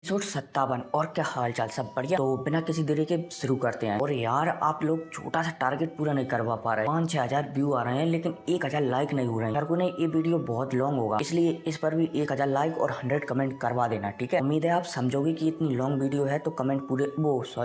Episode 57। और क्या हाल चाल, सब बढ़िया। तो बिना किसी देरी के शुरू करते हैं। और यार आप लोग छोटा सा टारगेट पूरा नहीं करवा पा रहे। 5-6 हजार व्यू आ रहे हैं लेकिन 1000 लाइक नहीं हो रहे हैं। यार को नहीं, ये वीडियो बहुत लॉन्ग होगा, इसलिए इस पर भी 1000 लाइक और 100 कमेंट करवा देना, ठीक है। उम्मीद है आप समझोगे कि इतनी लॉन्ग वीडियो है तो कमेंट पूरे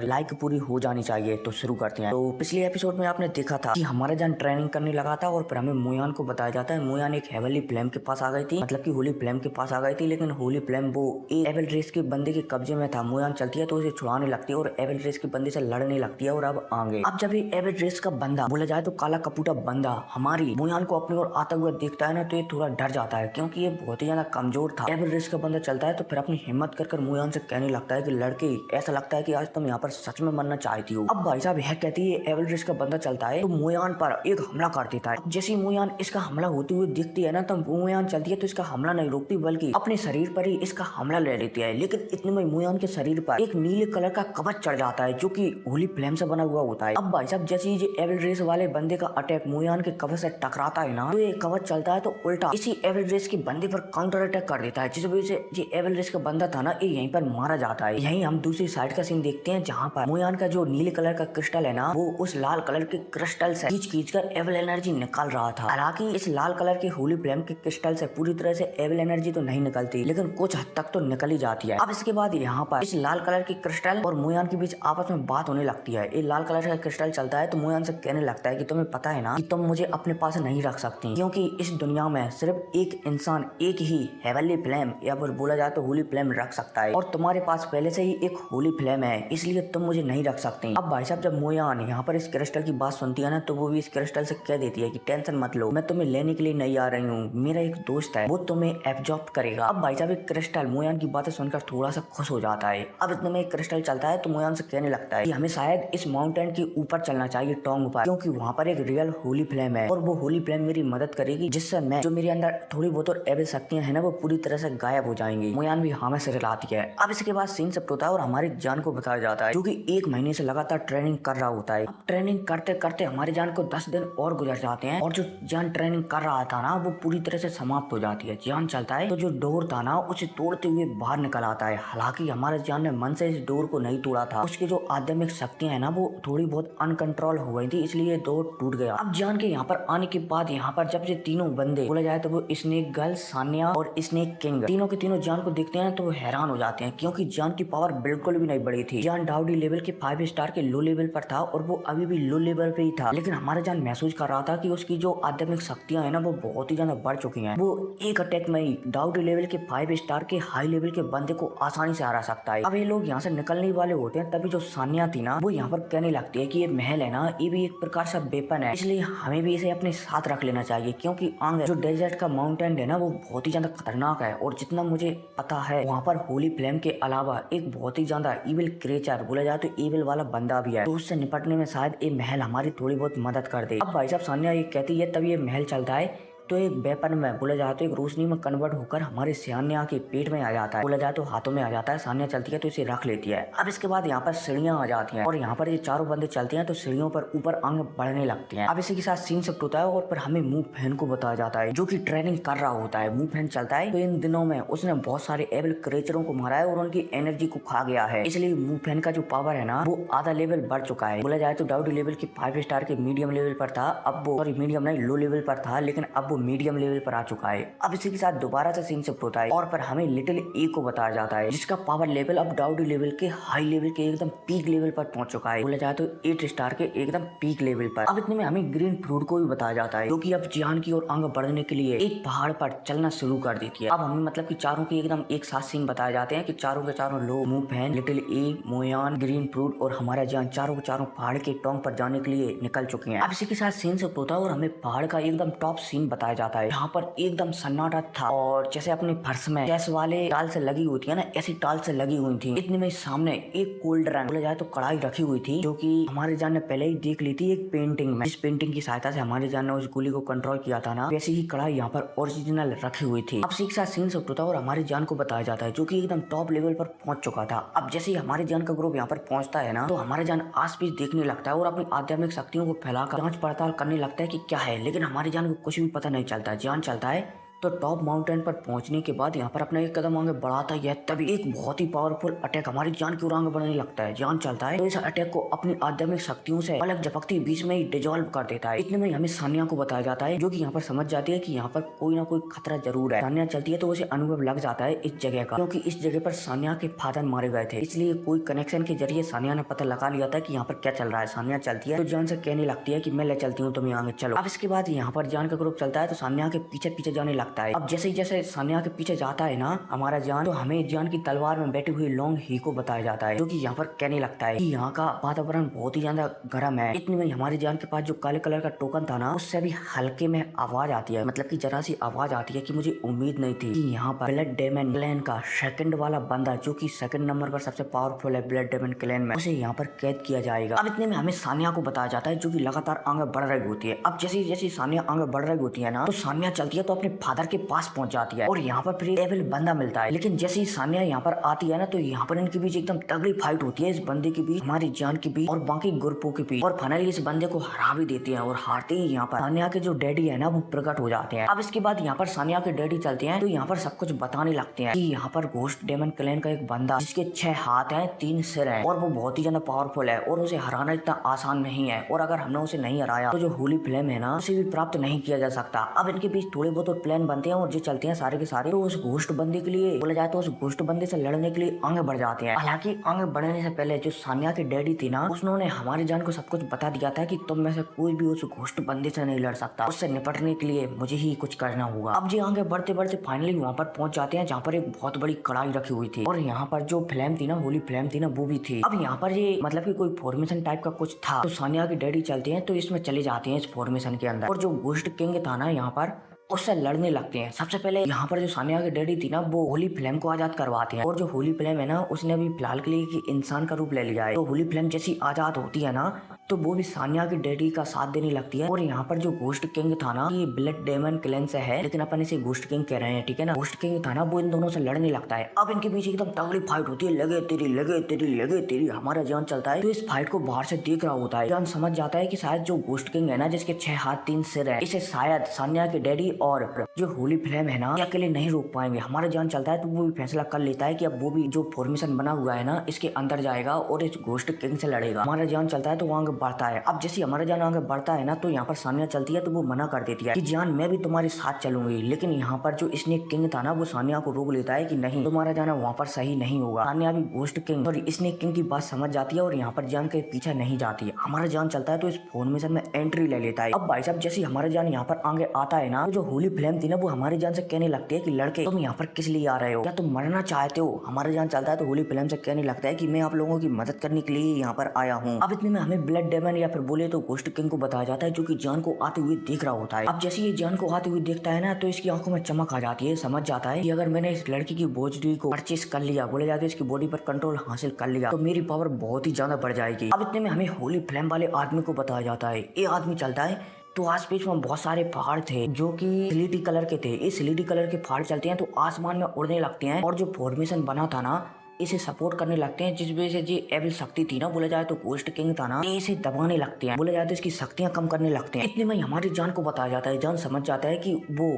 लाइक पूरी हो जानी चाहिए। तो शुरू करते हैं। तो पिछले एपिसोड में आपने देखा था कि हमारा जान ट्रेनिंग करने लगा था और फिर हमें मोयान को बताया जाता है। मोयान एक हेवनली फ्लेम के पास आ गई थी, मतलब की होली फ्लेम के पास आ गई थी, लेकिन होली फ्लेम वो एक एवल रेस के बंदे के कब्जे में था। मोयान चलती है तो उसे छुड़ाने लगती है और एवल रेस के बंदे से लड़ने लगती है। और अब जब ये एवल रेस का बंदा, बोला जाए तो काला कपूटा बंदा, हमारी मोयान को अपनी ओर आता हुआ देखता है ना, तो ये थोड़ा डर जाता है क्योंकि ये बहुत ही ज्यादा कमजोर था। एवल रेस का बंदा चलता है तो फिर अपनी हिम्मत कर मोयान से कहने लगता है कि लड़के, ऐसा लगता है कि आज तुम यहाँ पर सच में मरना चाहती हो। अब भाई साहब यह कहती है, एवल रेस का बंदा चलता है तो मोयान पर एक हमला कर देता है। जैसे मोयान इसका हमला होते हुए दिखती है ना, तो मोयान चलती है तो इसका हमला नहीं रोकती बल्कि अपने शरीर पर ही इसका हमला ले लेती है। लेकिन इतने में मोयान के शरीर पर एक नीले कलर का कवच चढ़ जाता है जो कि होली फ्लेम से बना हुआ होता है। अब भाई साहब जैसे ही एवल रेस वाले बंदे का अटैक मोयान के कवच से टकराता है ना, तो ये कवच चलता है तो उल्टा इसी एवल रेस के बंदे पर काउंटर अटैक कर देता है, जिस वजह से जो एवल रेस का बंदा था ना, ये यहीं पर मारा जाता है। यहीं हम दूसरी साइड का सीन देखते हैं जहाँ पर मोयान का जो नीले कलर का क्रिस्टल है ना, वो उस लाल कलर के क्रिस्टल से खींच कर एवल एनर्जी निकाल रहा था। हालांकि इस लाल कलर के होली फ्लेम के क्रिस्टल से पूरी तरह से एवल एनर्जी तो नहीं निकलती, लेकिन कुछ हद तक तो निकल ही जाती है। अब इसके बाद यहाँ पर इस लाल कलर की क्रिस्टल और मोयान के बीच आपस में बात होने लगती है। ये लाल कलर का क्रिस्टल चलता है तो मोयान से कहने लगता है कि तुम्हें पता है ना कि तुम मुझे अपने पास नहीं रख सकती, क्योंकि इस दुनिया में सिर्फ एक इंसान एक ही हेवनली फ्लेम या फिर बोला जाए तो होली फ्लेम रख सकता है, और तुम्हारे पास पहले से ही एक होली फ्लेम है, इसलिए तुम मुझे नहीं रख सकती। अब भाई साहब जब मोयान यहाँ पर इस क्रिस्टल की बात सुनती है ना, तो वो भी इस क्रिस्टल से कह देती है कि टेंशन मत लो, मैं तुम्हें लेने के लिए नहीं आ रही हूँ, मेरा एक दोस्त है वो तुम्हें एब्जॉर्ब करेगा। अब भाई साहब एक क्रिस्टल मोयान की बातें सुनकर थोड़ा सा खुश हो जाता है। अब इतने में एक क्रिस्टल चलता है तो मोयान से कहने लगता है कि हमें शायद इस माउंटेन के ऊपर चलना चाहिए, टोंग पर, क्योंकि वहाँ पर एक रियल होली फ्लेम है और वो होली फ्लेम मेरी मदद करेगी, जिससे मैं जो मेरे अंदर थोड़ी बहुत और एवल शक्तियां है ना, वो पूरी तरह से गायब हो जाएंगी। मोयान भी हाँ में सिर हिलाती है। अब इसके बाद सीन सब होता है और हमारी जान को बताया जाता है, जो कि 1 महीने से लगातार ट्रेनिंग कर रहा होता है। अब ट्रेनिंग करते करते हमारी जान को 10 दिन और गुजर जाते हैं और जो जान ट्रेनिंग कर रहा था ना, वो पूरी तरह से समाप्त हो जाती है। जान चलता है तो जो डोर था ना, उसे तोड़ते हुए बाहर निकल आता है। हालांकि हमारे जान ने मन से इस डोर को नहीं तोड़ा था, उसकी जो आध्यात्मिक शक्तियां है ना, वो थोड़ी बहुत अनकंट्रोल हो गई थी, इसलिए डोर टूट गया। अब जान के यहाँ पर आने के बाद यहाँ पर जब ये तीनों बंदे, बोला जाए तो वो स्नेक गर्ल, सान्या और स्नेक किंग, तीनों के तीनों जान को देखते हैं तो वो हैरान हो जाते हैं, क्योंकि जान की पावर बिल्कुल भी नहीं बढ़ी थी। जान डाउडी लेवल के 5 स्टार के लो लेवल पर था और वो अभी भी लो लेवल पे ही था, लेकिन हमारा जान महसूस कर रहा था कि उसकी जो आध्यात्मिक शक्तियां है ना, वो बहुत ही ज्यादा बढ़ चुकी हैं। वो एक अटैक में ही डाउडी लेवल के 5 स्टार के हाई लेवल के बंदे को आसानी से हरा सकता है। अब ये लोग यहाँ से निकलने वाले होते हैं, तभी जो सान्या थी ना, वो यहाँ पर कहने लगती है कि ये महल है ना, ये भी एक प्रकार से वेपन है, इसलिए हमें भी इसे अपने साथ रख लेना चाहिए, क्योंकि आगे जो डेजर्ट का माउंटेन है ना, वो बहुत ही ज्यादा खतरनाक है। और जितना मुझे पता है, वहाँ पर होली फ्लेम के अलावा एक बहुत ही ज्यादा इविल क्रिएचर, बोला जाए तो इविल वाला बंदा भी है, तो उससे निपटने में शायद ये महल हमारी थोड़ी बहुत मदद कर दे। अब भाई साहब सान्या ये कहती है, तभी ये महल चलता है तो एक वेपन में, बोला जाए तो एक रोशनी में कन्वर्ट होकर हमारे सान्या के पेट में आ जाता है, बोला जाए तो हाथों में आ जाता है। सान्या चलती है तो इसे रख लेती है। अब इसके बाद यहाँ पर सीढ़ियां आ जाती हैं और यहाँ पर ये चारों बंदे चलते हैं तो सीढ़ियों पर ऊपर आगे बढ़ने लगते हैं। अब इसी के साथ सीन सब होता है और फिर हमें मुंह फैन को बताया जाता है, जो की ट्रेनिंग कर रहा होता है। मुंह फैन चलता है तो इन दिनों में उसने बहुत सारे एवल क्रिएचरों को मारा है और उनकी एनर्जी को खा गया है, इसलिए मुंह फैन का जो पावर है ना, वो आधा लेवल बढ़ चुका है। बोला जाए तो डाउडी लेवल के 5 स्टार के मीडियम लेवल पर था, अब वो मीडियम नहीं लो लेवल पर था, लेकिन अब वो मीडियम लेवल पर आ चुका है। अब इसी के साथ दोबारा से सीन शिफ्ट होता है और पर हमें लिटिल ए को बताया जाता है, जिसका पावर लेवल अब डाउडी लेवल के हाई लेवल के एकदम पीक लेवल पर पहुंच चुका है, बोला जाए तो 8 स्टार के एकदम पीक लेवल पर। अब इतने में हमें ग्रीन फ्रूट को भी बताया जाता है, जो कि अब जान की ओर आगे बढ़ने के लिए एक पहाड़ पर चलना शुरू कर देती है। अब हमें मतलब कि चारों के एकदम एक साथ सीन बताए जाते हैं कि चारों के चारों लोग, मुंह फैन, लिटिल ए, मोयान, ग्रीन फ्रूट और हमारा जान चारों के चारों पहाड़ के टोंग पर जाने के लिए निकल चुके हैं। अब इसी के साथ सीन शिफ्ट होता है और हमें पहाड़ का एकदम टॉप सीन बताया जाता है, यहाँ पर एकदम सन्नाटा था और जैसे अपने फर्श में गैस वाले टाल से लगी हुई थी ना, ऐसी टाल से लगी हुई थी। इतने में सामने एक कोल्ड ड्रिंक, बोला जाए तो कढ़ाई रखी हुई थी, जो कि हमारे जान ने पहले ही देख ली थी एक पेंटिंग में। इस पेंटिंग की सहायता से हमारे जान ने उस गोली को कंट्रोल किया था ना, वैसी ही कढ़ाई यहाँ पर ओरिजिनल रखी हुई थी। अब सीख साथ सीन सब होता है और हमारे जान को बताया जाता है, जो कि एकदम टॉप लेवल पर पहुंच चुका था। अब जैसे ही हमारे जान का ग्रुप यहाँ पर पहुंचता है ना, तो हमारे जान आस पास देखने लगता है और अपनी आध्यात्मिक शक्तियों को फैलाकर जांच पड़ताल करने लगता है कि क्या है, लेकिन हमारे जान को कुछ भी पता नहीं चलता है। जान चलता है तो टॉप माउंटेन पर पहुंचने के बाद यहाँ पर अपना एक कदम आगे बढ़ाता ही है, तभी एक बहुत ही पावरफुल अटैक हमारी जान की ओर आगे बढ़ने लगता है। जान चलता है तो इस अटैक को अपनी आध्यात्मिक शक्तियों से अलग झपकती बीच में ही डिजोल्व कर देता है। इतने में हमें सानिया को बताया जाता है, जो कि यहाँ पर समझ जाती है कि यहाँ पर कोई ना कोई खतरा जरूर है। सानिया चलती है तो उसे अनुभव लग जाता है इस जगह का, क्योंकि इस जगह पर सानिया के फादर मारे गए थे, इसलिए कोई कनेक्शन के जरिए सानिया ने पता लगा लिया था कि यहाँ पर क्या चल रहा है। सानिया चलती है तो जान से कहने लगती है कि मैं ले चलती हूँ, तुम आगे चलो। अब इसके बाद यहाँ पर जान का ग्रुप चलता है तो सानिया के पीछे पीछे जाने लगता है। अब जैसे जैसे सानिया के पीछे जाता है ना हमारा जान, तो हमें जान की तलवार में बैठी हुई लॉन्ग ही को बताया जाता है, जो कि यहाँ पर कहने लगता है कि यहाँ का वातावरण बहुत ही ज्यादा गर्म है। इतने में हमारी जान के पास जो काले कलर का टोकन था ना, उससे भी हल्के में आवाज आती है, मतलब कि जरा सी आवाज आती है कि मुझे उम्मीद नहीं थी कि यहाँ पर ब्लड डेमन क्लैन का सेकंड वाला बंदा, जो कि सेकंड नंबर पर सबसे पावरफुल है ब्लड डेमन क्लैन में, उसे यहाँ पर कैद किया जाएगा। अब इतने में हमें सानिया को बताया जाता है, जो कि लगातार आगे बढ़ रही होती है। अब जैसे जैसे सानिया आगे बढ़ रही होती है ना, तो सानिया चलती है तो अपने फादर के पास पहुंच जाती है और यहाँ पर फिर एविल बंदा मिलता है। लेकिन जैसे ही सानिया यहाँ पर आती है ना, तो यहाँ पर इनके बीच एकदम तगड़ी फाइट होती है, इस बंदे के बीच, हमारी जान के बीच और बाकी ग्रुपों के बीच, और फाइनली इस बंदे को हरा भी देती है। और हारते ही यहाँ पर सानिया के जो डैडी है ना, वो प्रकट हो जाते हैं। अब इसके बाद यहाँ पर सानिया के डैडी चलते हैं तो यहाँ पर सब कुछ बताने लगते हैं कि यहाँ पर घोस्ट डेमन क्लैन का एक बंदा, जिसके 6 हाथ हैं 3 सिर हैं और वो बहुत ही ज्यादा पावरफुल है और उसे हराना इतना आसान नहीं है, और अगर हमने उसे नहीं हराया तो जो होली फ्लेम है ना, उसे भी प्राप्त नहीं किया जा सकता। अब इनके बीच थोड़े बहुत प्लान बनते हैं और जो चलते हैं सारे के सारे तो उस घोस्ट बंदे के लिए बोला जाए तो उस घोस्ट बंदे से लड़ने के लिए आगे बढ़ जाते हैं। हालांकि आगे बढ़ने से पहले जो सानिया के डैडी थी ना, उन्होंने हमारी जान को सब कुछ बता दिया था कि तुम में से कोई भी उस घोस्ट बंदे से नहीं लड़ सकता, उससे निपटने के लिए मुझे ही कुछ करना होगा। अब जी आगे बढ़ते बढ़ते फाइनली वहाँ पर पहुंच जाते हैं, जहाँ पर एक बहुत बड़ी कढ़ाई रखी हुई थी और यहाँ पर जो फ्लेम थी ना, होली फ्लेम थी ना, वो भी थी। अब यहाँ पर ये मतलब कि कोई फॉर्मेशन टाइप का कुछ था, तो सानिया के डैडी चलते हैं तो इसमें चले जाते हैं इस फॉर्मेशन के अंदर, और जो घोस्ट किंग था ना यहाँ पर, उससे लड़ने लगते हैं। सबसे पहले यहाँ पर जो सानिया के डैडी थी ना, वो होली फ्लेम को आजाद करवाते हैं, और जो होली फ्लेम है ना, उसने अभी फिलहाल के लिए कि इंसान का रूप ले लिया है। तो होली फ्लेम जैसी आजाद होती है ना, तो वो भी सानिया के डैडी का साथ देने लगती है। और यहाँ पर जो घोस्ट किंग था ना, ये ब्लड डेमन क्लैन से है, लेकिन अपन इसे घोस्ट किंग कह रहे हैं, ठीक है ना। घोस्ट किंग था ना, वो इन दोनों से लड़ने लगता है। अब इनके बीच एकदम तगड़ी फाइट होती है, लगे तेरी लगे तेरी लगे तेरी। हमारा जान चलता है तो इस फाइट को बाहर से देख रहा होता है। जान समझ जाता है कि शायद जो घोस्ट किंग है ना, जिसके 6 हाथ 3 सिर है, इसे शायद सानिया के डैडी और जो होली फ्लेम है ना, ये अकेले नहीं रोक पाएंगे। हमारा जान चलता है तो वो भी फैसला कर लेता है कि अब वो भी जो फॉर्मेशन बना हुआ है ना, इसके अंदर जाएगा और इस घोस्ट किंग से लड़ेगा। हमारा जान चलता है तो वो आगे बढ़ता है। अब जैसे हमारा जान आगे बढ़ता है ना, तो यहाँ पर सानिया चलती है तो वो मना कर देती है कि जान मैं भी तुम्हारे साथ चलूंगी। लेकिन यहाँ पर जो स्नेक किंग था ना, वो सानिया को रोक लेता है कि नहीं, तुम्हारा जाना वहाँ पर सही नहीं होगा। सानिया भी घोस्ट किंग और स्नेक किंग की बात समझ जाती है और यहाँ पर जान के पीछे नहीं जाती है। हमारा जान चलता है तो इस फॉर्मेशन में एंट्री ले लेता है। अब भाई साहब जैसे हमारा जान यहाँ पर आगे आता है ना, तो जो होली फ्लेम थी ना, वो हमारी जान से कहने लगती है कि लड़के तुम यहाँ पर किस लिए आ रहे हो, क्या तुम मरना चाहते हो। हमारा जान चलता है तो होली फ्लेम से कहने लगता है कि मैं आप लोगों की मदद करने के लिए यहाँ पर आया हूँ। अब इतने में हमें ब्लड डेमन या फिर बोले तो घोस्ट किंग को बताया जाता है, जो कि जान को आते हुए देख रहा होता है। अब जैसे ये जान को आते हुए देखता है ना, तो इसकी आंखों में चमक आ जाती है। समझ जाता है कि अगर मैंने इस लड़की की बॉडी को परचेस कर लिया, बोले जाते हैं इसकी बॉडी पर कंट्रोल हासिल कर लिया, तो मेरी पावर बहुत ही ज्यादा बढ़ जाएगी। अब इतने में हमें होली फ्लेम वाले आदमी को बताया जाता है। ये आदमी चलता है तो आसपास में बहुत सारे पहाड़ थे, जो कि स्लेटी कलर के थे। इस स्लेटी कलर के पहाड़ चलते हैं तो आसमान में उड़ने लगते हैं, और जो फॉर्मेशन बना था ना, इसे सपोर्ट करने लगते हैं, जिस वजह से जो एविल शक्ति थी ना, बोला जाए तो घोस्ट किंग था ना, इसे दबाने लगते हैं, बोला जाए तो इसकी शक्तियां कम करने लगते हैं। इतने में हमारी जान को बताया जाता है। जान समझ जाता है कि वो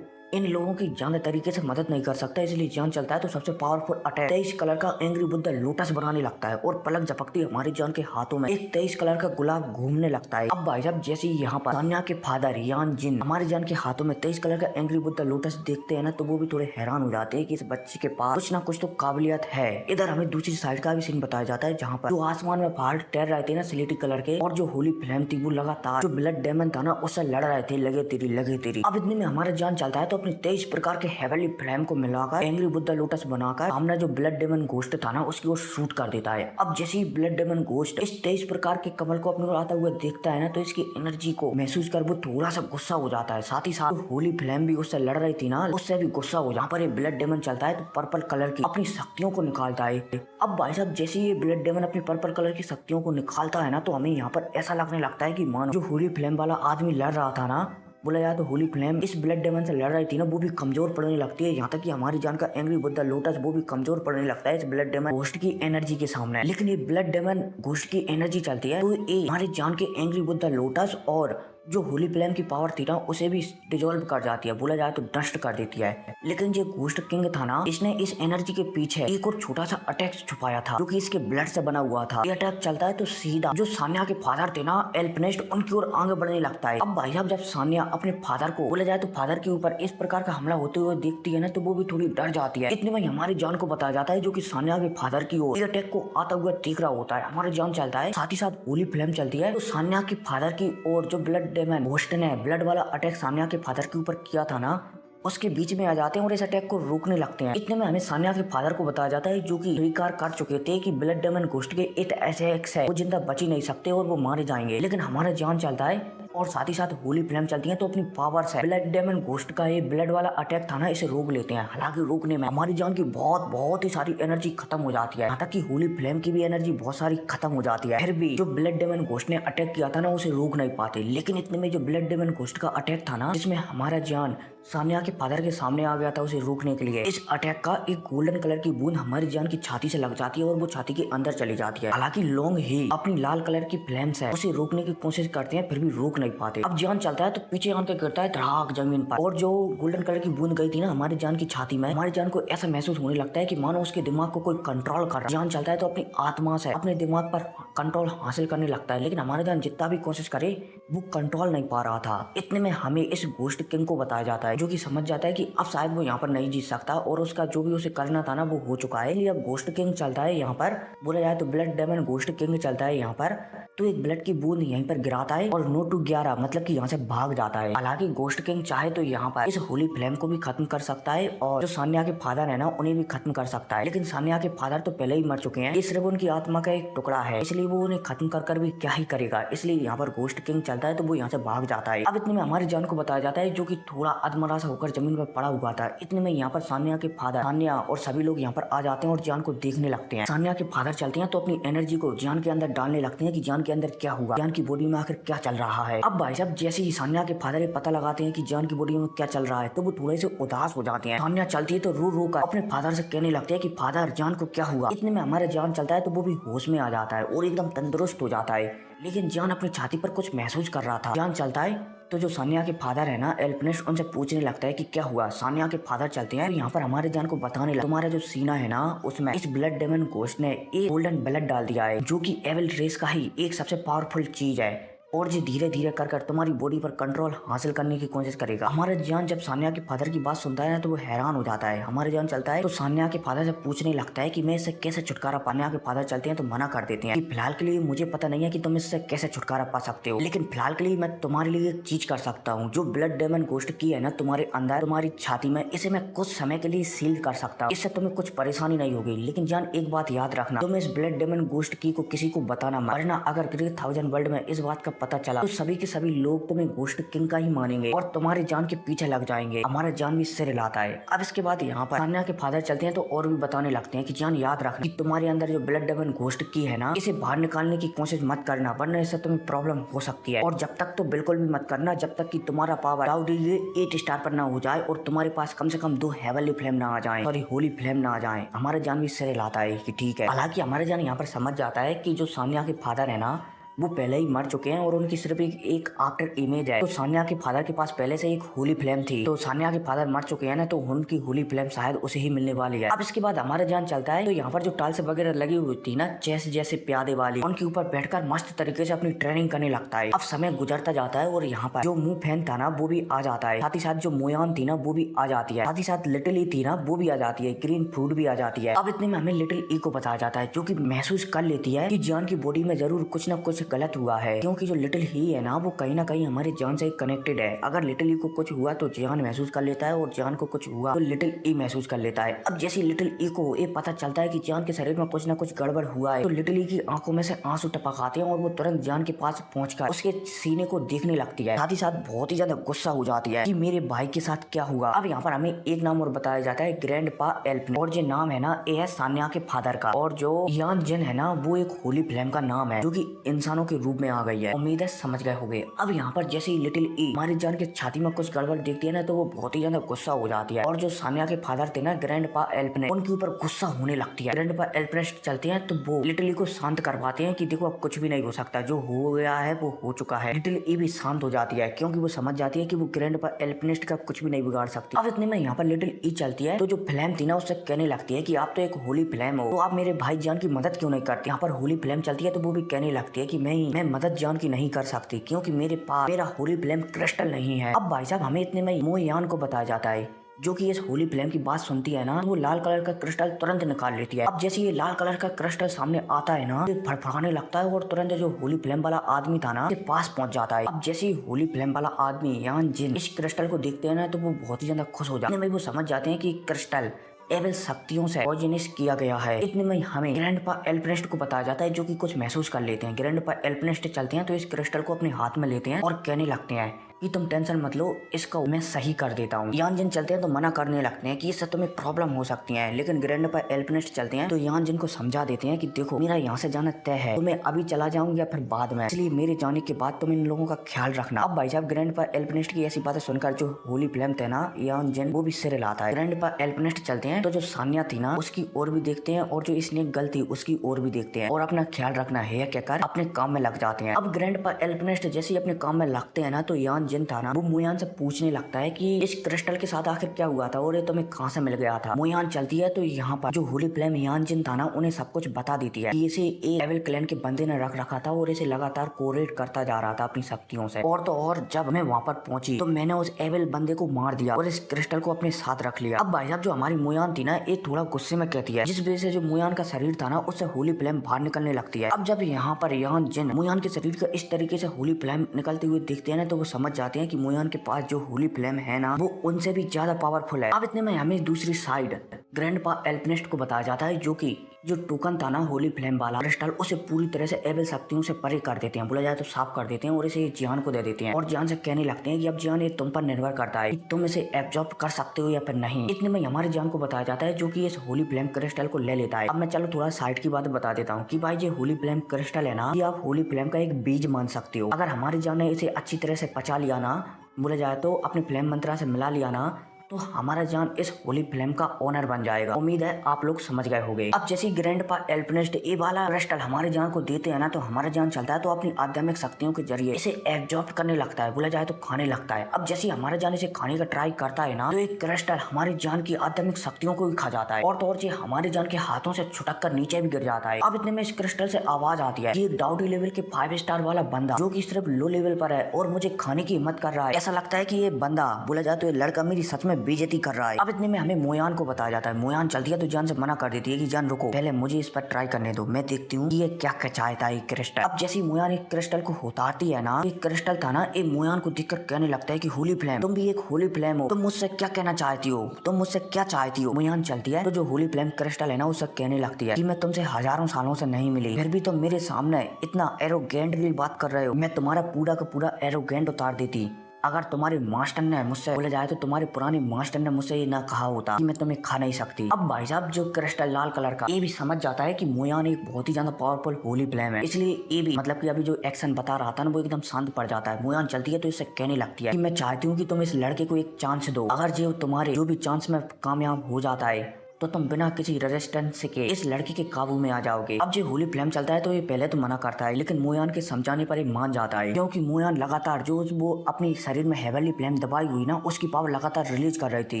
इन लोगों की ज्यादा तरीके से मदद नहीं कर सकता, इसलिए जान चलता है तो सबसे पावरफुल अटैक 23 कलर का एंग्री बुद्धा लोटस बनाने लगता है, और पलक झपकती हमारी जान के हाथों में एक 23 कलर का गुलाब घूमने लगता है। अब भाई साहब जैसे यहाँ पर सानिया के फादर यान जिन हमारी जान के हाथों में 23 कलर का एंग्री बुद्धा लोटस देखते हैं ना, तो वो भी थोड़े हैरान हो जाते हैं कि इस बच्चे के पास कुछ ना कुछ तो काबिलियत है। इधर हमें दूसरी साइड का भी सीन बताया जाता है, जहाँ पर जो आसमान में पहाड़ तैर रहे थे ना स्लेटी कलर के, और जो होली फ्लेम थी वो लगातार जो ब्लड डेमन था ना, उससे लड़ रहे थे, लगे तेरी लगे तेरी। अब इतने में हमारा जान चलता है तो अपने 23 प्रकार के हेवनली फ्लेम को मिलाकर एंग्री बुद्धा लोटस बनाकर हमने जो ब्लड डेमन घोस्ट था ना, उसकी ओर शूट कर देता है। अब जैसे ही ब्लड डेमन घोस्ट इस 23 प्रकार के कमल को अपने ओर आता हुआ देखता है ना, तो इसकी एनर्जी को महसूस कर वो थोड़ा सा गुस्सा हो जाता है। साथ ही साथ होली फ्लेम भी उससे लड़ रही थी ना, उससे भी गुस्सा हो। यहाँ पर ये ब्लड डेमन चलता है तो पर्पल कलर की अपनी शक्तियों को निकालता है। अब भाई साहब जैसे ये ब्लड डेमन अपनी पर्पल कलर की शक्तियों को निकालता है ना, तो हमें यहाँ पर ऐसा लगने लगता है कि मानो जो होली फ्लेम वाला आदमी लड़ रहा था ना, बोला जाए तो होली फ्लेम इस ब्लड डेमन से लड़ रही थी ना, वो भी कमजोर पड़ने लगती है। यहाँ तक कि हमारी जान का एंग्री बुद्धा लोटस वो भी कमजोर पड़ने लगता है इस ब्लड डेमन घोस्ट की एनर्जी के सामने। लेकिन ये ब्लड डेमन घोस्ट की एनर्जी चलती है तो ये हमारी जान के एंग्री बुद्धा लोटस और जो होली फ्लेम की पावर थी ना उसे भी डिजोल्व कर जाती है, बोला जाए तो नष्ट कर देती है। लेकिन जो घोस्ट किंग था ना, इसने इस एनर्जी के पीछे एक और छोटा सा अटैक छुपाया था जो कि इसके ब्लड से बना हुआ था। ये अटैक चलता है तो सीधा जो सान्या के फादर थे ना एल्फनेस्ट, उनकी ओर आगे बढ़ने लगता है। अब भाई साहब जब सान्या अपने फादर को, बोला जाए तो फादर के ऊपर इस प्रकार का हमला होते हुए देखती है ना, तो वो भी थोड़ी डर जाती है। इतने में हमारे जान को बताया जाता है जो कि सान्या के फादर की ओर अटैक को आता हुआ देख रहा होता है। हमारे जान चलता है, साथ ही साथ होली फ्लेम चलती है। तो सान्या के फादर की ओर जो ब्लड डेमन घोस्ट ने ब्लड वाला अटैक सान्या के फादर के ऊपर किया था ना, उसके बीच में आ जाते हैं और इस अटैक को रोकने लगते हैं। इतने में हमें सान्या के फादर को बताया जाता है जो कि स्वीकार कर चुके थे कि ब्लड डेमन घोस्ट के इट अटैक्स है, वो जिंदा बच ही नहीं सकते और वो मारे जाएंगे। लेकिन हमारा जान चलता है और साथ ही साथ होली फ्लेम चलती है, तो अपनी पावर से ब्लड डेमन घोस्ट का ये ब्लड वाला अटैक था ना, इसे रोक लेते हैं। हालांकि रोकने में हमारी जान की बहुत ही सारी एनर्जी खत्म हो जाती है, यहाँ तक कि होली फ्लेम की भी एनर्जी बहुत सारी खत्म हो जाती है। फिर भी जो ब्लड डेमन घोस्ट ने अटैक किया था ना, उसे रोक नहीं पाते। लेकिन इतने में जो ब्लड डेमन घोस्ट का अटैक था ना, जिसमें हमारा जान सान्या के फादर के सामने आ गया था उसे रोकने के लिए, इस अटैक का एक गोल्डन कलर की बूंद हमारी जान की छाती से लग जाती है और वो छाती के अंदर चली जाती है। हालांकि लोंग ही अपनी लाल कलर की फ्लेम से उसे रोकने की कोशिश करते हैं, फिर भी रोक नहीं पाते। अब जान चलता है तो पीछे आके गिरता है धड़ाक जमीन पर, और जो गोल्डन कलर की बूंद गई थी ना हमारी जान की छाती में, हमारी जान को ऐसा महसूस होने लगता है कि मानो उसके दिमाग को कोई कंट्रोल कर रहा है। जान चलता है तो अपनी आत्मा से अपने दिमाग पर कंट्रोल हासिल करने लगता है, लेकिन हमारा जान जितना भी कोशिश करे वो कंट्रोल नहीं पा रहा था। इतने में हमें इस घोस्ट किंग को बताया जाता है जो कि समझ जाता है कि अब शायद वो यहाँ पर नहीं जीत सकता और उसका जो भी उसे करना था ना वो हो चुका है। इसलिए अब घोस्ट किंग चलता है यहाँ पर, बोला जाए तो ब्लड डेमन घोस्ट किंग चलता है यहाँ पर। तो एक ब्लड की बूंद यहीं पर गिराता है और नो टू 11 मतलब कि यहाँ से भाग जाता है। हालांकि घोस्ट किंग चाहे तो यहाँ पर इस होली फ्लेम को भी खत्म कर सकता है और जो सान्या के फादर है ना उन्हें भी खत्म कर सकता है, लेकिन सान्या के फादर तो पहले ही मर चुके हैं, ये सिर्फ उनकी आत्मा का एक टुकड़ा है, इसलिए वो उन्हें खत्म कर भी क्या ही करेगा। इसलिए यहाँ पर घोस्ट किंग चलता है तो वो यहाँ से भाग जाता है। अब इतने में हमारी जान को बताया जाता है जो कि थोड़ा अधमरा सा होकर जमीन पर पड़ा हुआ था। इतने में यहाँ पर सान्या के फादर, सान्या और सभी लोग यहाँ पर आ जाते हैं और जान को देखने लगते हैं। सान्या के फादर चलते हैं तो अपनी एनर्जी को जान के अंदर डालने लगते हैं कि जान के अंदर क्या हुआ, जान की बॉडी में आखिर क्या चल रहा है। अब भाई साहब जैसे ही सान्या के फादर ये पता लगाते हैं कि जान की बॉडी में क्या चल रहा है तो वो थोड़े से उदास हो जाते हैं। सान्या चलती है तो रो कर अपने फादर से कहने लगते हैं कि फादर जान को क्या हुआ। इतने में हमारे जान चलता है तो वो भी होश में आ जाता है और एकदम तंदुरुस्त हो जाता है, लेकिन जान अपनी छाती पर कुछ महसूस कर रहा था। जान चलता है तो जो सान्या के फादर है ना एल्फनेस्ट, उनसे पूछने लगता है कि क्या हुआ। सान्या के फादर चलते हैं यहाँ पर हमारे जान को बताने लगते, तुम्हारा जो सीना है ना उसमें इस ब्लड डेमन घोस्ट ने एक गोल्डन ब्लड डाल दिया है जो कि एविल रेस का ही एक सबसे पावरफुल चीज है और जो धीरे धीरे कर तुम्हारी बॉडी पर कंट्रोल हासिल करने की कोशिश करेगा। हमारे जान जब सान्या के फादर की बात सुनता है ना तो वो हैरान हो जाता है। हमारे जान चलता है तो सान्या के फादर से पूछने लगता है कि मैं इससे कैसे छुटकारा पा। सान्या के फादर चलते हैं तो मना कर देते हैं कि फिलहाल के लिए मुझे पता नहीं है कि तुम इससे कैसे छुटकारा पा सकते हो, लेकिन फिलहाल के लिए मैं तुम्हारे लिए एक चीज कर सकता हूँ। जो ब्लड डेमन घोस्ट की है ना तुम्हारे अंदर, तुम्हारी छाती में, इसे मैं कुछ समय के लिए सील कर सकता हूँ, इससे तुम्हें कुछ परेशानी नहीं होगी। लेकिन जान एक बात याद रखना, तुम इस ब्लड डेमन घोस्ट की को किसी को बताना मत, वरना अगर 3000 वर्ल्ड में इस बात का पता चला तो सभी के सभी लोग तुम्हें घोस्ट किंग का ही मानेंगे और तुम्हारे जान के पीछे लग जाएंगे। हमारा जान भी सिर हिलाता है। अब इसके बाद यहाँ पर सान्या के फादर चलते हैं तो और भी बताने लगते हैं कि जान याद रखना कि तुम्हारे अंदर जो ब्लड डेमन घोस्ट की है ना, इसे बाहर निकालने की कोशिश मत करना, वरना इससे तुम्हें प्रॉब्लम हो सकती है। और जब तक तो बिल्कुल भी मत करना जब तक कि तुम्हारा पावर 8 स्टार पर ना हो जाए और तुम्हारे पास कम से कम 2 हेवनली फ्लेम ना आ जाए, सॉरी होली फ्लेम ना आ जाए। हमारे जान भी सिर हिलाता है कि ठीक है। हालांकि हमारे जान यहाँ पर समझ जाता है कि जो सान्या के फादर है ना वो पहले ही मर चुके हैं और उनकी सिर्फ एक आफ्टर इमेज है। तो सान्या के फादर के पास पहले से एक होली फ्लेम थी, तो सान्या के फादर मर चुके हैं ना तो उनकी होली फ्लेम शायद उसे ही मिलने वाली है। अब इसके बाद हमारा जान चलता है तो यहाँ पर जो टाइल्स वगैरह लगी हुई थी ना चेस जैसे प्यादे वाली, उनके ऊपर बैठकर मस्त तरीके से अपनी ट्रेनिंग करने लगता है। अब समय गुजरता जाता है और यहाँ पर जो मुंह फैन था ना वो भी आ जाता है, साथ ही साथ जो मोयान थी ना वो भी आ जाती है, साथ ही साथ लिटिल ई थी ना वो भी आ जाती है, ग्रीन फ्रूट भी आ जाती है। अब इतने में हमें लिटिल ई को बताया जाता है जो कि महसूस कर लेती है कि जान की बॉडी में जरूर कुछ न कुछ गलत हुआ है, क्योंकि जो लिटिल ही है ना वो कहीं ना कहीं हमारे जान से कनेक्टेड है। अगर लिटिल ई को कुछ हुआ तो जान महसूस कर लेता है और जान को कुछ हुआ तो लिटिल ई महसूस कर लेता है। अब जैसे लिटिल ई को ये पता चलता है कि जान के शरीर में कुछ ना कुछ गड़बड़ हुआ है तो लिटिल ई की आंखों में से आंसू टपक आते हैं और वो तुरंत जान के पास पहुंचकर उसके सीने को देखने लगती है, साथ ही साथ बहुत ही ज्यादा गुस्सा हो जाती है कि मेरे भाई के साथ क्या हुआ। अब यहाँ पर हमें एक नाम और बताया जाता है ग्रैंड पा एल्फ, और जो नाम है ना ये है सान्या के फादर का, और जो यान जिन है ना वो एक होली फ्लेम का नाम है जो कि इंसान निशानों के रूप में आ गई है। उम्मीद है समझ गए होंगे। अब यहाँ पर जैसे ही लिटिल ई हमारी जान के छाती में कुछ गड़बड़ देखती है ना, तो वो बहुत ही ज्यादा गुस्सा हो जाती है और जो सानिया के फादर थे ना ग्रैंडपा एल्पनेस्ट, उनके ऊपर गुस्सा होने लगती है। ग्रैंडपा एल्पनेस्ट चलते हैं तो वो लिटिल ई को शांत करवाते हैं कि देखो अब कुछ भी नहीं हो सकता, जो हो गया है वो हो चुका है। लिटिल ई भी शांत हो जाती है क्योंकि वो समझ जाती है कि वो ग्रैंडपा एल्पनेस्ट का कुछ भी नहीं बिगाड़ सकती। अब इतने में यहाँ पर लिटिल ई चलती है तो जो फ्लेम थी ना उससे कहने लगती है कि आप तो एक होली फ्लेम हो, तो आप मेरे भाई जान की मदद क्यों नहीं करते। यहाँ पर होली फ्लेम चलती है तो वो भी कहने लगती है कि मैं मदद जान की नहीं कर सकती क्योंकि मेरे पास मेरा होली फ्लेम क्रिस्टल नहीं है। अब भाई साहब हमें इतने में मोयान को बताया जाता है जो कि इस होली फ्लेम की बात सुनती है ना, वो लाल कलर का क्रिस्टल तुरंत निकाल लेती है। अब जैसे ये लाल कलर का क्रिस्टल सामने आता है ना, तो फड़फड़ाने लगता है और तुरंत जो होली फ्लेम वाला आदमी था ना, के पास पहुंच जाता है। अब जैसे ही होली फ्लेम वाला आदमी यान जिन इस क्रिस्टल को देखते हैं ना, तो वो बहुत ही ज्यादा खुश हो जाते हैं। वो समझ जाते हैं कि क्रिस्टल एविल शक्तियों से ऑर्जिनिस किया गया है। इतने में हमें ग्रैंडपा एल्पनेस्ट को बताया जाता है जो कि कुछ महसूस कर लेते हैं। ग्रैंडपा एल्पनेस्ट चलते हैं तो इस क्रिस्टल को अपने हाथ में लेते हैं और कहने लगते हैं कि तुम टेंशन मत लो, इसका मैं सही कर देता हूँ। यान जिन चलते हैं तो मना करने लगते हैं कि इससे तुम्हें प्रॉब्लम हो सकती है, लेकिन ग्रैंडपा एल्पनेस्ट चलते हैं तो यान जिन को समझा देते हैं कि देखो मेरा यहाँ से जाना तय है, तो मैं अभी चला जाऊँ या फिर बाद में, इसलिए मेरे जाने के बाद तुम इन लोगों का ख्याल रखना। अब भाई साहब ग्रैंडपा एल्पनेस्ट की ऐसी बातें सुनकर जो होली फ्लेम थे ना यान जिन, वो भी सिर हिलाता है। ग्रैंडपा एल्पनेस्ट चलते हैं तो जो सानिया थी ना उसकी ओर भी देखते हैं और जो इसने गलती उसकी ओर भी देखते हैं और अपना ख्याल रखना है कहकर अपने काम में लग जाते हैं। अब ग्रैंडपा एल्पनेस्ट जैसे ही अपने काम में लगते हैं ना, तो यान जिन था ना वो मोयान से पूछने लगता है कि इस क्रिस्टल के साथ आखिर क्या हुआ था और ये तुम्हें कहाँ से मिल गया था। मोयान चलती है तो यहाँ पर जो होली फ्लेम यान जिन था ना उन्हें सब कुछ बता देती है कि इसे एक एविल क्लैन के बंदे ने रख रखा था और इसे लगातार कोरेट करता जा रहा था अपनी शक्तियों से। और तो और जब मैं वहाँ पर पहुंची तो मैंने उस एविल बंदे को मार दिया और इस क्रिस्टल को अपने साथ रख लिया। अब भाई साहब जो हमारी मोयान थी ना ये थोड़ा गुस्से में कहती है, जिस वजह से जो मोयान का शरीर था ना उससे होली फ्लेम बाहर निकलने लगती है। अब जब यहाँ पर यान जिन मोयान के शरीर का इस तरीके से होली फ्लेम निकलते हुए देखते हैं ना, तो वो समझ जाते हैं कि मोयान के पास जो होली फ्लेम है ना वो उनसे भी ज्यादा पावरफुल है। अब इतने में हमें दूसरी साइड ग्रैंडपा एल्पनेस्ट को बताया जाता है जो कि जो टोकन था ना होली फ्लेम वाला क्रिस्टल उसे पूरी तरह से एविल शक्तियों से परे कर देते हैं, बोला जाए तो साफ कर देते हैं और इसे जियान को दे देते हैं और जियान से कहने लगते हैं कि अब जियान ये तुम पर निर्भर करता है कि तुम इसे एब्जॉर्ब कर सकते हो या फिर नहीं। इतने में हमारे जियान को बताया जाता है जो कि इस होली फ्लेम क्रिस्टल को ले लेता है। अब मैं चलो थोड़ा साइड की बात बता देता हूँ कि भाई ये होली फ्लेम क्रिस्टल है ना, ये आप होली फ्लेम का एक बीज मान सकते हो। अगर हमारे जियान ने इसे अच्छी तरह से पचा लिया ना, बोला जाए तो अपने फ्लेम मंत्रा से मिला लिया ना, तो हमारा जान इस होली फ्लेम का ओनर बन जाएगा। उम्मीद है आप लोग समझ गए होंगे। अब जैसे ग्रैंडपा एल्पनेस्ट ये वाला क्रिस्टल हमारे जान को देते हैं ना, तो हमारा जान चलता है तो अपनी आध्यात्मिक शक्तियों के जरिए इसे एब्जॉर्ब करने लगता है, बोला जाए तो खाने लगता है। अब जैसे हमारा जान इसे खाने का ट्राई करता है ना, तो एक क्रिस्टल हमारी जान की आध्यात्मिक शक्तियों को भी खा जाता है और तो और ये हमारे जान के हाथों से छुटक कर नीचे भी गिर जाता है। अब इतने में इस क्रिस्टल से आवाज आती है कि डाउटी लेवल के 5 स्टार वाला बंदा जो कि सिर्फ लो लेवल पर है और मुझे खाने की हिम्मत कर रहा है। ऐसा लगता है कि ये बंदा, बोला जाए तो ये लड़का मेरी सच में बेइज्जती कर रहा है। अब इतने में हमें मोयान को बताया जाता है। मोयान चलती है तो जान से मना कर देती है कि जान रुको, पहले मुझे इस पर ट्राई करने दो, मैं देखती हूँ ये क्या चाहता है क्रिस्टल। अब जैसी मोयान एक क्रिस्टल को उतारती है ना, एक क्रिस्टल था ना एक मोयान को देखकर कहने लगता है कि होली फ्लेम, तुम भी एक होली फ्लेम हो, तुम मुझसे क्या कहना चाहती हो, तुम मुझसे क्या चाहती हो। मोयान चलती है तो जो होली फ्लेम क्रिस्टल है ना उससे कहने लगती है कि मैं तुमसे हजारों सालों से नहीं मिली, फिर भी तुम मेरे सामने इतना एरोगेंटली बात कर रहे हो, मैं तुम्हारा पूरा का पूरा एरोगेंट उतार देती अगर तुम्हारे मास्टर ने मुझसे, बोला जाए तो तुम्हारे पुराने मास्टर ने मुझसे ये ना कहा होता कि मैं तुम्हें खा नहीं सकती। अब भाई साहब जो क्रिस्टल लाल कलर का ये भी समझ जाता है कि मोयान एक बहुत ही ज्यादा पावरफुल होली फ्लेम है, इसलिए ये भी मतलब कि अभी जो एक्शन बता रहा था ना वो एकदम शांत पड़ जाता है। मोयान चलती है तो इससे कहने लगती है कि मैं चाहती हूँ कि तुम इस लड़के को एक चांस दो, अगर जो तुम्हारे जो भी चांस में कामयाब हो जाता है तो तुम बिना किसी रेजिस्टेंस के इस लड़की के काबू में आ जाओगे। अब जो होली फ्लेम चलता है तो ये पहले तो मना करता है, लेकिन मोयान के समझाने पर ये मान जाता है क्योंकि मोयान लगातार जो वो अपनी शरीर में हेवनली फ्लेम दबाई हुई ना उसकी पावर लगातार रिलीज कर रही थी,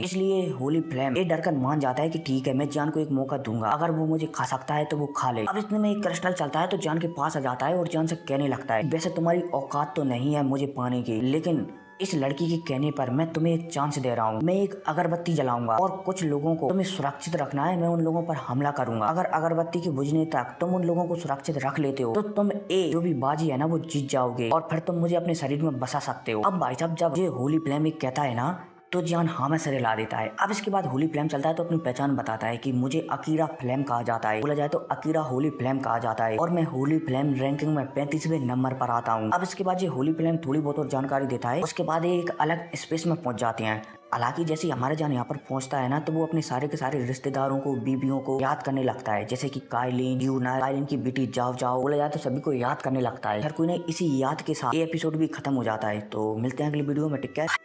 इसलिए होली फ्लेम ये डर कर मान जाता है कि ठीक है मैं जान को एक मौका दूंगा, अगर वो मुझे खा सकता है तो वो खा ले। अब इतने में एक क्रिस्टल चलता है तो जान के पास आ जाता है और जान से कहने लगता है वैसे तुम्हारी औकात तो नहीं है मुझे पाने की, लेकिन इस लड़की के कहने पर मैं तुम्हें एक चांस दे रहा हूँ, मैं एक अगरबत्ती जलाऊंगा और कुछ लोगों को तुम्हें सुरक्षित रखना है, मैं उन लोगों पर हमला करूंगा, अगर अगरबत्ती के बुझने तक तुम उन लोगों को सुरक्षित रख लेते हो तो तुम जो भी बाजी है ना वो जीत जाओगे और फिर तुम मुझे अपने शरीर में बसा सकते हो। अब भाई साहब जब ये होली फ्लेम कहता है ना तो जियान हाँ में सर ला देता है। अब इसके बाद होली फ्लेम चलता है तो अपनी पहचान बताता है कि मुझे अकीरा फ्लेम कहा जाता है, बोला जाए तो अकीरा होली फ्लेम कहा जाता है और मैं होली फ्लेम रैंकिंग में 35वें नंबर पर आता हूँ। अब इसके बाद ये होली फ्लेम थोड़ी बहुत और जानकारी देता है। उसके बाद एक अलग स्पेस में पहुंच जाते हैं। हालांकि जैसे ही हमारे जान यहाँ पर पहुंचता है ना, तो वो अपने सारे के सारे रिश्तेदारों को, बीबियों को याद करने लगता है, जैसे कि काइलिन, यूना, काइलिन की बेटी जाओ जाओ, बोला जाए तो सभी को याद करने लगता है। हर कोई ने इसी याद के साथ ये एपिसोड भी खत्म हो जाता है। तो मिलते हैं अगली वीडियो में, टेक केयर।